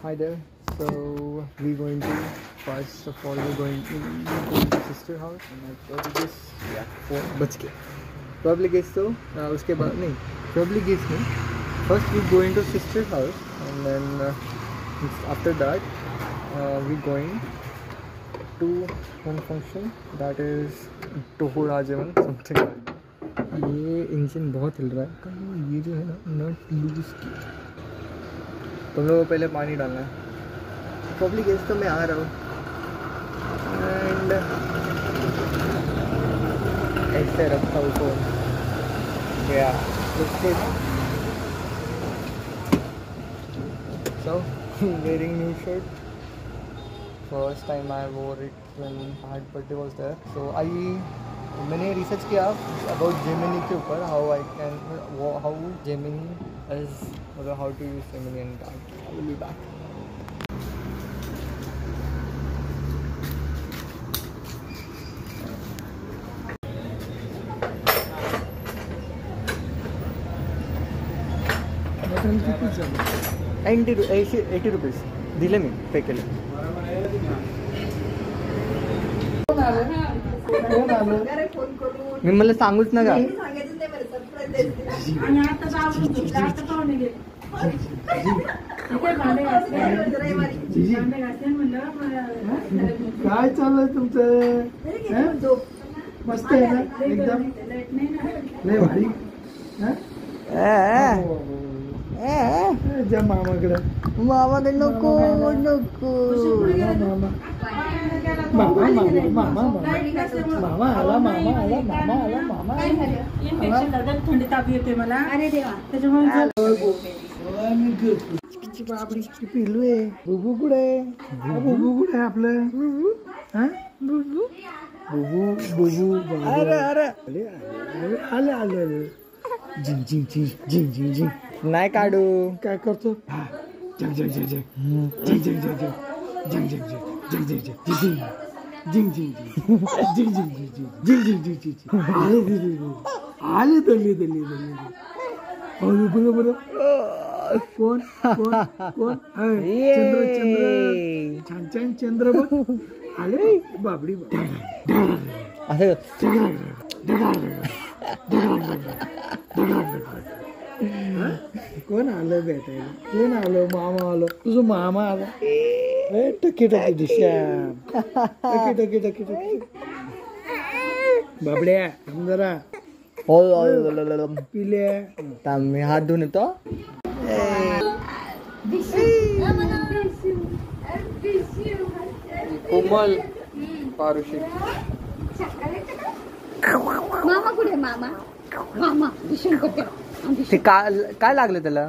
Hi there. So we going to first of all we're going to sister house and I probably guess 4 बज के probably guess तो उसके बाद नहीं probably guess नहीं first we go into sister house and then after that we going to one function that is Toho Rajavan something. ये engine बहुत hill रहा है ये जो है ना नट लूज की तुम लोगों को पहले पानी डालना है प्रॉब्ली गेस तो मैं आ रहा हूँ एंड ऐसे रखा हूँ फोन या so wearing new shirt first time I wore it when Hard birthday was there so मैंने रिसर्च किया अबाउट जेमिनी के ऊपर how I can how Gemini is मतलब how to use Gemini and I will be back ₹80 दिले मी पे केले मी मला सांगूच नका काय चाललंय तुमचं मस्त आहे ना एकदम लय भारी जा मामाकडे नको मामा आला थंडी ताप येते मला अरे देवा त्याच्यामुळे पिल्लू आहे बुबू कुठे आपलं बुबू अरे आले झिंग झिंग झिंग झिंग झिंग झिंग नाही काढू काय करतो झिंग झिंग झिंग झिंग झिंग झिंग झिंग झिंग झिंग झिंग झिंग झिंग झिंग आले दल्ली बरोबर कोण चंद्र छान चंद्र बघ आले बाबडी कोण आलं भेटायला कोण आलं मामा आलो तुझं मामा आला टकी दिशा टकी बाबड्या जरा पिल्या मी हात धुवून येतो कोमल पारुशी मामा कुठे मामा ते काय लागलं त्याला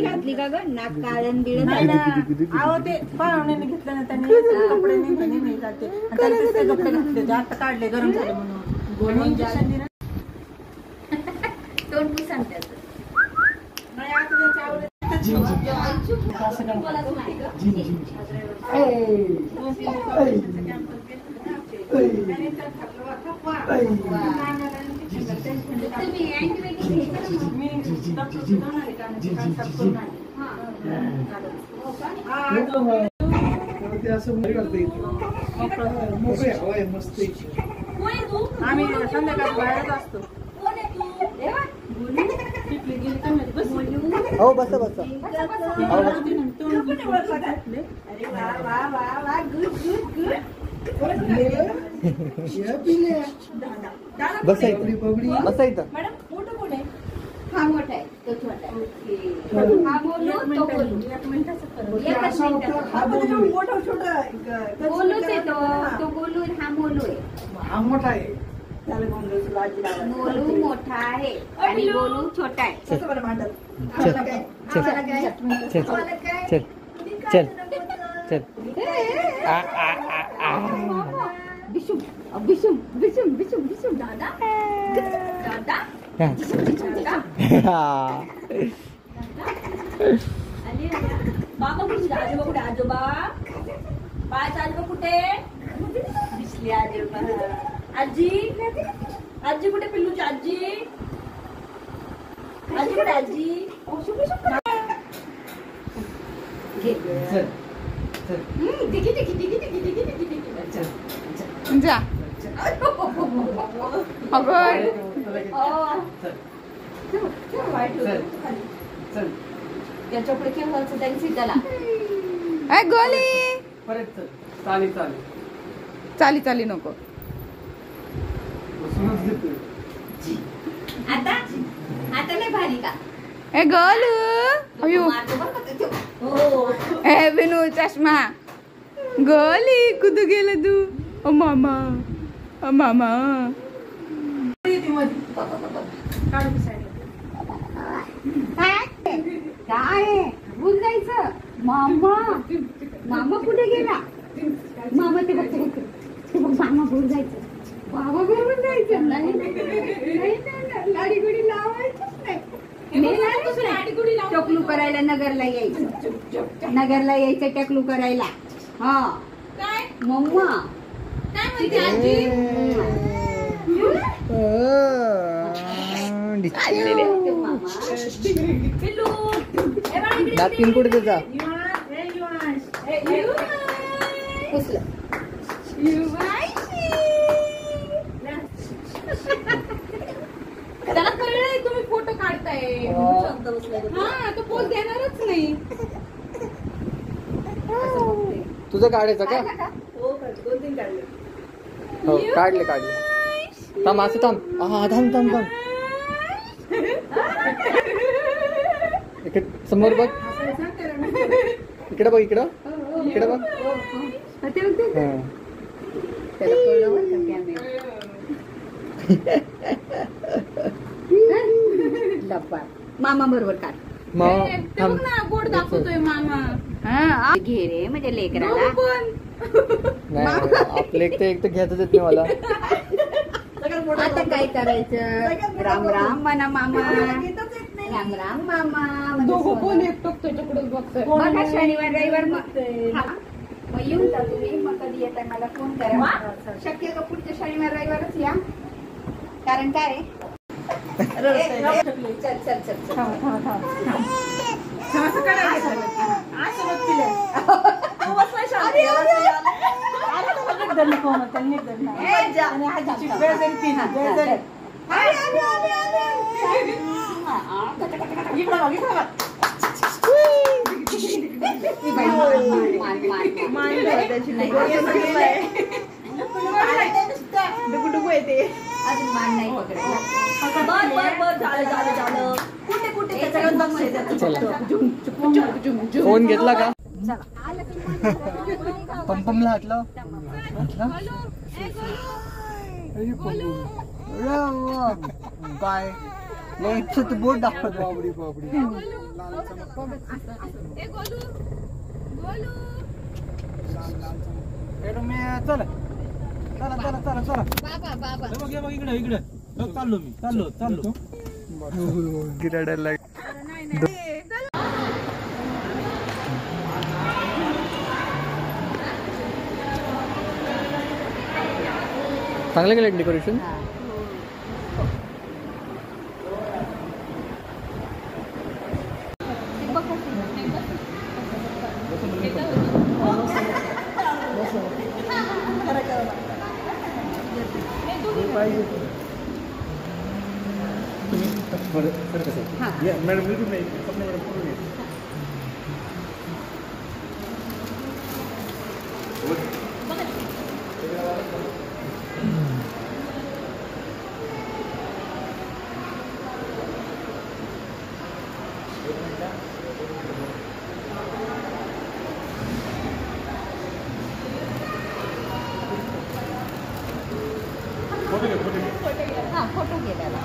घातली का ग नाक काढून दिलं कपडे घातले जास्त काढले गरम झाले म्हणून तोंड सांगते आम्ही संध्याकाळी बाहेरच असतो हो बस बसायचं हा मोठा आहे तो छोटा आहे हा बोलू तो बोलूच आहे तो बोलू हा बोलू आहे हा मोठा आहे बोलू मोठा आहे आणि बोलू छोटा आहे चल बिशुम दादा बाबा कुठे आजोबा पाच आजोबा कुठे दिसले आजोबा आजी आजी कुठे पिल्लूची आजी आजी कुठे आजी घे. दिगी दिगी दिगी दिगी दिगी दिगी दिगी. जा अगं त्याच्या पुढे केव्हा त्यांनी त्याला ए गोली परत चल. चाली चाली. चाली चाली नको. बसूनच घेतोय. आता आता नाही भारी का ए गोलू अयो मारतो बरं का ते. हो ए विनू चष्मा गोली कुठं गेलं तू ओ मामा ओ मामा काय भूल जायचं मामा मामा कुठे गेला मामा ते बघ ते बघ मामा भूल जायचं बाबा बरोबर जायचं नाही लाडी गुडी लावायचंच नाही टकलू करायला नगरला यायचं नगरला यायचं टकलू करायला हा काय मम्मा काय म्हणते आजी पिल्लू ए बाळा इकडे दात तीन कुठे त्याचा पुसलं त्याला कळलंय तुम्ही फोटो काढताय हा तो पोच देणारच नाही. तुझं काढायचं का हो काढले थांब असं थांब हा थांब थांब थांब इकडे समोर बघ इकडे बघ इकडं इकडे बघ हा. त्याला कळलं बरं का कॅमेरा डब्बा मामा बरोबर काढ मग ते थांब बघ ना गोड दाखवतोय मामा. घे रे म्हणजे लेकराला पण नाही आपलं एक तर घेतच येत नाही मला. आता काय करायचं राम राम म्हणा मामा राम राम मामा दोघं कोण एकटक त्याच्याकडेच बघतोय. बघा शनिवार रविवार मग येऊन जा तुम्ही मग कधी येताय मला फोन करा शक्यतो पुढच्या शनिवार रविवारच या कारण काय चल चल चल चल असं करायचं डुगडुगू येते अजून मान नाही पकडलं कुठे कुठे फोन घेतला का पंपमला हाटलं काय इच्छा बोट दाखवत बाबडी बाबडी चला चला चला चला चला बघ इकडे इकडे बघ चाललो गिराडायला चांगलं केलं डेकोरेशन. मॅडम बिलकुल नाही स्वप्न मॅडम पूर्ण नाही. फोटो घे त्याला